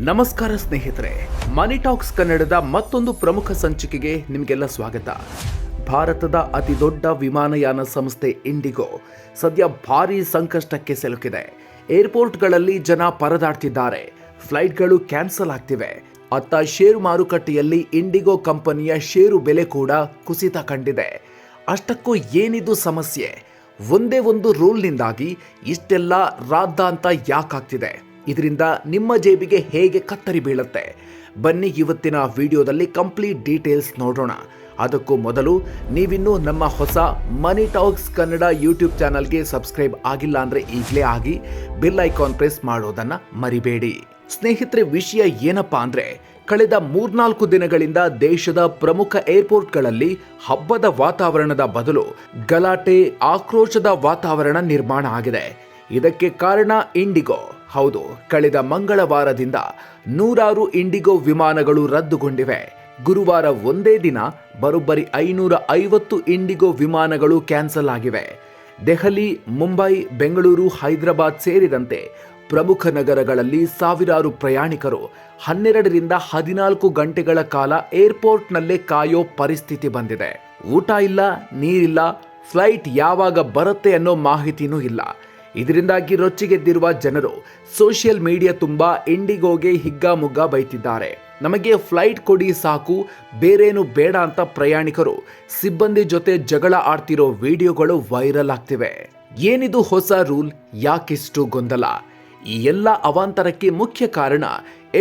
ನಮಸ್ಕಾರ ಸ್ನೇಹಿತರೆ, ಮನಿ ಟಾಕ್ಸ್ ಕನ್ನಡದ ಮತ್ತೊಂದು ಪ್ರಮುಖ ಸಂಚಿಕೆಗೆ ನಿಮಗೆಲ್ಲ ಸ್ವಾಗತ. ಭಾರತದ ಅತಿ ದೊಡ್ಡ ವಿಮಾನಯಾನ ಸಂಸ್ಥೆ ಇಂಡಿಗೋ ಸದ್ಯ ಭಾರೀ ಸಂಕಷ್ಟಕ್ಕೆ ಸಿಲುಕಿದೆ. ಏರ್ಪೋರ್ಟ್ಗಳಲ್ಲಿ ಜನ ಪರದಾಡ್ತಿದ್ದಾರೆ, ಫ್ಲೈಟ್ಗಳು ಕ್ಯಾನ್ಸಲ್ ಆಗ್ತಿವೆ. ಅತ್ತ ಷೇರು ಮಾರುಕಟ್ಟೆಯಲ್ಲಿ ಇಂಡಿಗೋ ಕಂಪನಿಯ ಷೇರು ಬೆಲೆ ಕೂಡ ಕುಸಿತ ಕಂಡಿದೆ. ಅಷ್ಟಕ್ಕೂ ಏನಿದು ಸಮಸ್ಯೆ? ಒಂದೇ ಒಂದು ರೂಲ್ನಿಂದಾಗಿ ಇಷ್ಟೆಲ್ಲ ರಾದ್ದಾಂತ ಯಾಕಾಗ್ತಿದೆ? ಇದರಿಂದ ನಿಮ್ಮ ಜೇಬಿಗೆ ಹೇಗೆ ಕತ್ತರಿ ಬೀಳುತ್ತೆ? ಬನ್ನಿ ಇವತ್ತಿನ ವಿಡಿಯೋದಲ್ಲಿ ಕಂಪ್ಲೀಟ್ ಡೀಟೇಲ್ಸ್ ನೋಡೋಣ. ಅದಕ್ಕೂ ಮೊದಲು ನೀವಿನ್ನೂ ನಮ್ಮ ಹೊಸ ಮನಿ ಟಾಕ್ಸ್ ಕನ್ನಡ ಯೂಟ್ಯೂಬ್ ಚಾನಲ್ಗೆ ಸಬ್ಸ್ಕ್ರೈಬ್ ಆಗಿಲ್ಲ ಅಂದರೆ ಈಗಲೇ ಆಗಿ ಬೆಲ್ ಐಕಾನ್ ಪ್ರೆಸ್ ಮಾಡೋದನ್ನು ಮರಿಬೇಡಿ. ಸ್ನೇಹಿತರೆ, ವಿಷಯ ಏನಪ್ಪಾ ಅಂದರೆ, ಕಳೆದ 3-4 ದಿನಗಳಿಂದ ದೇಶದ ಪ್ರಮುಖ ಏರ್ಪೋರ್ಟ್ಗಳಲ್ಲಿ ಹಬ್ಬದ ವಾತಾವರಣದ ಬದಲು ಗಲಾಟೆ, ಆಕ್ರೋಶದ ವಾತಾವರಣ ನಿರ್ಮಾಣ ಆಗಿದೆ. ಇದಕ್ಕೆ ಕಾರಣ ಇಂಡಿಗೋ. ಹೌದು, ಕಳೆದ ಮಂಗಳವಾರದಿಂದ 100 ಇಂಡಿಗೋ ವಿಮಾನಗಳು ರದ್ದುಗೊಂಡಿವೆ. ಗುರುವಾರ ಒಂದೇ ದಿನ ಬರೋಬ್ಬರಿ 550 ಇಂಡಿಗೋ ವಿಮಾನಗಳು ಕ್ಯಾನ್ಸಲ್ ಆಗಿವೆ. ದೆಹಲಿ, ಮುಂಬೈ, ಬೆಂಗಳೂರು, ಹೈದರಾಬಾದ್ ಸೇರಿದಂತೆ ಪ್ರಮುಖ ನಗರಗಳಲ್ಲಿ ಸಾವಿರಾರು ಪ್ರಯಾಣಿಕರು 12ರಿಂದ 14 ಗಂಟೆಗಳ ಕಾಲ ಏರ್ಪೋರ್ಟ್ನಲ್ಲೇ ಕಾಯೋ ಪರಿಸ್ಥಿತಿ ಬಂದಿದೆ. ಊಟ ಇಲ್ಲ, ನೀರಿಲ್ಲ, ಫ್ಲೈಟ್ ಯಾವಾಗ ಬರುತ್ತೆ ಅನ್ನೋ ಮಾಹಿತಿನೂ ಇಲ್ಲ. ಇದರಿಂದಾಗಿ ರೊಚ್ಚಿಗೆದ್ದಿರುವ ಜನರು ಸೋಷಿಯಲ್ ಮೀಡಿಯಾ ತುಂಬಾ ಇಂಡಿಗೋಗೆ ಹಿಗ್ಗಾಮುಗ್ಗಾ ಬೈತಿದ್ದಾರೆ. ನಮಗೆ ಫ್ಲೈಟ್ ಕೊಡಿ ಸಾಕು, ಬೇರೇನು ಬೇಡ ಅಂತ ಪ್ರಯಾಣಿಕರು ಸಿಬ್ಬಂದಿ ಜೊತೆ ಜಗಳ ಆಡ್ತಿರೋ ವಿಡಿಯೋಗಳು ವೈರಲ್ ಆಗ್ತಿವೆ. ಏನಿದು ಹೊಸ ರೂಲ್? ಯಾಕಿಷ್ಟು ಗೊಂದಲ? ಈ ಎಲ್ಲ ಅವಾಂತರಕ್ಕೆ ಮುಖ್ಯ ಕಾರಣ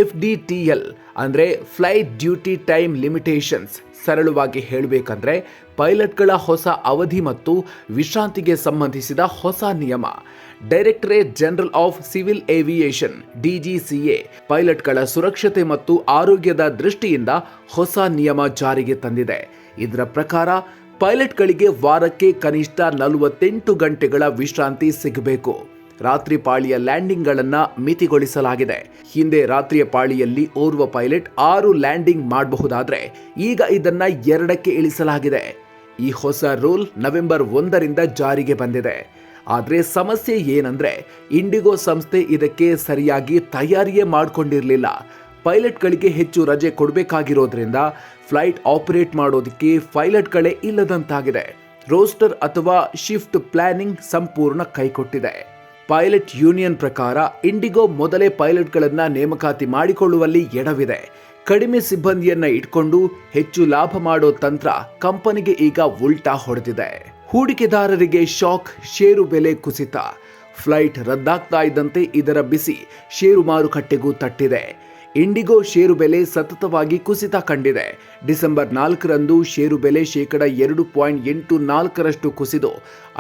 FDTL ಅಂದರೆ ಫ್ಲೈಟ್ ಡ್ಯೂಟಿ ಟೈಮ್ ಲಿಮಿಟೇಷನ್ಸ್. ಸರಳವಾಗಿ ಹೇಳಬೇಕಂದ್ರೆ ಪೈಲಟ್ಗಳ ಹೊಸ ಅವಧಿ ಮತ್ತು ವಿಶ್ರಾಂತಿಗೆ ಸಂಬಂಧಿಸಿದ ಹೊಸ ನಿಯಮ. Directorate general of civil aviation DGCA ಪೈಲಟ್ಗಳ ಸುರಕ್ಷತೆ ಮತ್ತು ಆರೋಗ್ಯದ ದೃಷ್ಟಿಯಿಂದ ಹೊಸ ನಿಯಮ ಜಾರಿಗೆ ತಂದಿದೆ. ಇದರ ಪ್ರಕಾರ ಪೈಲಟ್ಗಳಿಗೆ ವಾರಕ್ಕೆ ಕನಿಷ್ಠ 48 ಗಂಟೆಗಳ ವಿಶ್ರಾಂತಿ ಸಿಗಬೇಕು. ರಾತ್ರಿ ಪಾಳಿಯ ಲ್ಯಾಂಡಿಂಗ್ಗಳನ್ನು ಮಿತಿಗೊಳಿಸಲಾಗಿದೆ. ಹಿಂದೆ ರಾತ್ರಿಯ ಪಾಳಿಯಲ್ಲಿ ಓರ್ವ ಪೈಲಟ್ 6 ಲ್ಯಾಂಡಿಂಗ್ ಮಾಡಬಹುದಾದ್ರೆ ಈಗ ಇದನ್ನ 2ಕ್ಕೆ ಇಳಿಸಲಾಗಿದೆ. ಈ ಹೊಸ ರೂಲ್ ನವೆಂಬರ್ 1ರಿಂದ ಜಾರಿಗೆ ಬಂದಿದೆ. ಆದರೆ ಸಮಸ್ಯೆ ಏನಂದ್ರೆ, ಇಂಡಿಗೋ ಸಂಸ್ಥೆ ಇದಕ್ಕೆ ಸರಿಯಾಗಿ ತಯಾರಿಯೇ ಮಾಡಿಕೊಂಡಿರಲಿಲ್ಲ. ಪೈಲಟ್ಗಳಿಗೆ ಹೆಚ್ಚು ರಜೆ ಕೊಡಬೇಕಾಗಿರೋದ್ರಿಂದ ಫ್ಲೈಟ್ ಆಪರೇಟ್ ಮಾಡೋದಕ್ಕೆ ಪೈಲಟ್ಗಳೇ ಇಲ್ಲದಂತಾಗಿದೆ. ರೋಸ್ಟರ್ ಅಥವಾ ಶಿಫ್ಟ್ ಪ್ಲಾನಿಂಗ್ ಸಂಪೂರ್ಣ ಕೈಕೊಟ್ಟಿದೆ. ಪೈಲಟ್ ಯೂನಿಯನ್ ಪ್ರಕಾರ ಇಂಡಿಗೋ ಮೊದಲೇ ಪೈಲಟ್ಗಳನ್ನ ನೇಮಕಾತಿ ಮಾಡಿಕೊಳ್ಳುವಲ್ಲಿ ಎಡವಿದೆ. ಕಡಿಮೆ ಸಿಬ್ಬಂದಿಯನ್ನ ಇಟ್ಕೊಂಡು ಹೆಚ್ಚು ಲಾಭ ಮಾಡೋ ತಂತ್ರ ಕಂಪನಿಗೆ ಈಗ ಉಲ್ಟಾ ಹೊಡೆದಿದೆ. ಹೂಡಿಕೆದಾರರಿಗೆ ಶಾಕ್, ಷೇರು ಬೆಲೆ ಕುಸಿತ. ಫ್ಲೈಟ್ ರದ್ದಾಗ್ತಾ ಇದ್ದಂತೆ ಇದರ ಬಿಸಿ ಷೇರು ಮಾರುಕಟ್ಟೆಗೂ ತಟ್ಟಿದೆ. ಇಂಡಿಗೋ ಷೇರು ಬೆಲೆ ಸತತವಾಗಿ ಕುಸಿತ ಕಂಡಿದೆ. ಡಿಸೆಂಬರ್ 4ರಂದು ಷೇರು ಬೆಲೆ (2.84% ಕುಸಿದು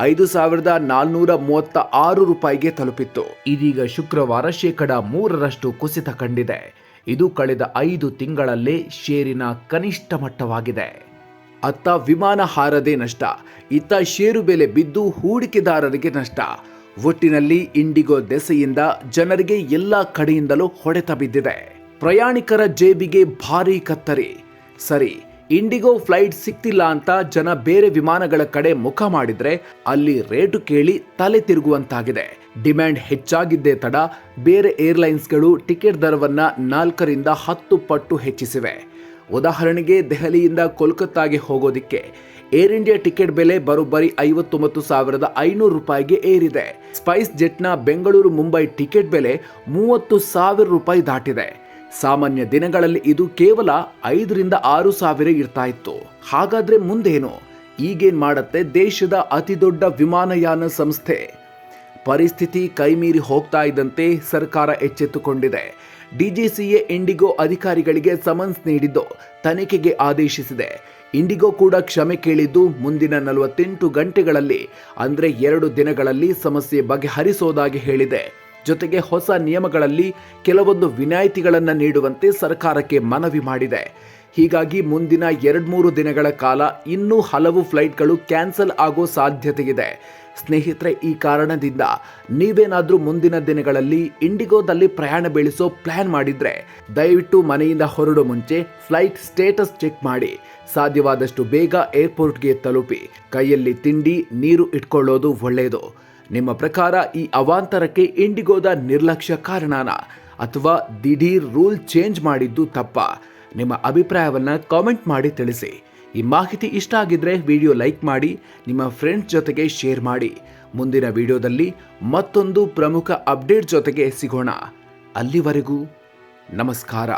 5,436 ರೂಪಾಯಿಗೆ ತಲುಪಿತ್ತು. ಇದೀಗ ಶುಕ್ರವಾರ (3% ಕುಸಿತ ಕಂಡಿದೆ. ಇದು ಕಳೆದ 5 ತಿಂಗಳಲ್ಲೇ ಷೇರಿನ ಕನಿಷ್ಠ ಮಟ್ಟವಾಗಿದೆ. ಅತ್ತ ವಿಮಾನ ಹಾರದೆ ನಷ್ಟ, ಇತ್ತ ಷೇರು ಬೆಲೆ ಬಿದ್ದು ಹೂಡಿಕೆದಾರರಿಗೆ ನಷ್ಟ. ಒಟ್ಟಿನಲ್ಲಿ ಇಂಡಿಗೋ ದೆಸೆಯಿಂದ ಜನರಿಗೆ ಎಲ್ಲ ಕಡೆಯಿಂದಲೂ ಹೊಡೆತ ಬಿದ್ದಿದೆ. ಪ್ರಯಾಣಿಕರ ಜೇಬಿಗೆ ಭಾರೀ ಕತ್ತರಿ. ಸರಿ, ಇಂಡಿಗೋ ಫ್ಲೈಟ್ ಸಿಗ್ತಿಲ್ಲ ಅಂತ ಜನ ಬೇರೆ ವಿಮಾನಗಳ ಕಡೆ ಮುಖ ಮಾಡಿದ್ರೆ ಅಲ್ಲಿ ರೇಟು ಕೇಳಿ ತಲೆ ತಿರುಗುವಂತಾಗಿದೆ. ಡಿಮ್ಯಾಂಡ್ ಹೆಚ್ಚಾಗಿದ್ದೇ ತಡ ಬೇರೆ ಏರ್ಲೈನ್ಸ್ಗಳು ಟಿಕೆಟ್ ದರವನ್ನ 4ರಿಂದ 10 ಪಟ್ಟು ಹೆಚ್ಚಿಸಿವೆ. ಉದಾಹರಣೆಗೆ, ದೆಹಲಿಯಿಂದ ಕೋಲ್ಕತ್ತಾಗೆ ಹೋಗೋದಿಕ್ಕೆ ಏರ್ ಇಂಡಿಯಾ ಟಿಕೆಟ್ ಬೆಲೆ ಬರೋಬ್ಬರಿ 59,500 ರೂಪಾಯಿಗೆ ಏರಿದೆ. ಸ್ಪೈಸ್ ಜೆಟ್ನ ಬೆಂಗಳೂರು ಮುಂಬೈ ಟಿಕೆಟ್ ಬೆಲೆ 30,000 ರೂಪಾಯಿ ದಾಟಿದೆ. ಸಾಮಾನ್ಯ ದಿನಗಳಲ್ಲಿ ಇದು ಕೇವಲ 5ರಿಂದ 6,000 ಇರ್ತಾ ಇತ್ತು. ಹಾಗಾದ್ರೆ ಮುಂದೇನು? ಈಗೇನ್ ಮಾಡತ್ತೆ ದೇಶದ ಅತಿ ದೊಡ್ಡ ವಿಮಾನಯಾನ ಸಂಸ್ಥೆ? ಪರಿಸ್ಥಿತಿ ಕೈಮೀರಿ ಹೋಗ್ತಾ ಇದ್ದಂತೆ ಸರ್ಕಾರ ಎಚ್ಚೆತ್ತುಕೊಂಡಿದೆ. DGCA ಇಂಡಿಗೋ ಅಧಿಕಾರಿಗಳಿಗೆ ಸಮನ್ಸ್ ನೀಡಿದ್ದು ತನಿಖೆಗೆ ಆದೇಶಿಸಿದೆ. ಇಂಡಿಗೋ ಕೂಡ ಕ್ಷಮೆ ಕೇಳಿದ್ದು ಮುಂದಿನ 48 ಗಂಟೆಗಳಲ್ಲಿ ಅಂದರೆ 2 ದಿನಗಳಲ್ಲಿ ಸಮಸ್ಯೆ ಬಗೆಹರಿಸೋದಾಗಿ ಹೇಳಿದೆ. ಜೊತೆಗೆ ಹೊಸ ನಿಯಮಗಳಲ್ಲಿ ಕೆಲವೊಂದು ವಿನಾಯಿತಿಗಳನ್ನು ನೀಡುವಂತೆ ಸರ್ಕಾರಕ್ಕೆ ಮನವಿ ಮಾಡಿದೆ. ಹೀಗಾಗಿ ಮುಂದಿನ 2-3 ದಿನಗಳ ಕಾಲ ಇನ್ನೂ ಹಲವು ಫ್ಲೈಟ್ಗಳು ಕ್ಯಾನ್ಸಲ್ ಆಗೋ ಸಾಧ್ಯತೆ ಇದೆ. ಸ್ನೇಹಿತರೆ, ಈ ಕಾರಣದಿಂದ ನೀವೇನಾದರೂ ಮುಂದಿನ ದಿನಗಳಲ್ಲಿ ಇಂಡಿಗೋದಲ್ಲಿ ಪ್ರಯಾಣ ಬೆಳೆಸೋ ಪ್ಲಾನ್ ಮಾಡಿದ್ರೆ ದಯವಿಟ್ಟು ಮನೆಯಿಂದ ಹೊರಡೋ ಮುಂಚೆ ಫ್ಲೈಟ್ ಸ್ಟೇಟಸ್ ಚೆಕ್ ಮಾಡಿ. ಸಾಧ್ಯವಾದಷ್ಟು ಬೇಗ ಏರ್ಪೋರ್ಟ್ಗೆ ತಲುಪಿ ಕೈಯಲ್ಲಿ ತಿಂಡಿ, ನೀರು ಇಟ್ಕೊಳ್ಳೋದು ಒಳ್ಳೆಯದು. ನಿಮ್ಮ ಪ್ರಕಾರ ಈ ಅವಾಂತರಕ್ಕೆ ಇಂಡಿಗೋದ ನಿರ್ಲಕ್ಷ್ಯ ಕಾರಣನಾ ಅಥವಾ ದಿಢೀರ್ ರೂಲ್ ಚೇಂಜ್ ಮಾಡಿದ್ದು ತಪ್ಪಾ? ನಿಮ್ಮ ಅಭಿಪ್ರಾಯವನ್ನು ಕಾಮೆಂಟ್ ಮಾಡಿ ತಿಳಿಸಿ. ಈ ಮಾಹಿತಿ ಇಷ್ಟ ಆಗಿದ್ರೆ ವಿಡಿಯೋ ಲೈಕ್ ಮಾಡಿ, ನಿಮ್ಮ ಫ್ರೆಂಡ್ಸ್ ಜೊತೆಗೆ ಶೇರ್ ಮಾಡಿ. ಮುಂದಿನ ವಿಡಿಯೋದಲ್ಲಿ ಮತ್ತೊಂದು ಪ್ರಮುಖ ಅಪ್ಡೇಟ್ ಜೊತೆಗೆ ಸಿಗೋಣ. ಅಲ್ಲಿವರೆಗೂ ನಮಸ್ಕಾರ.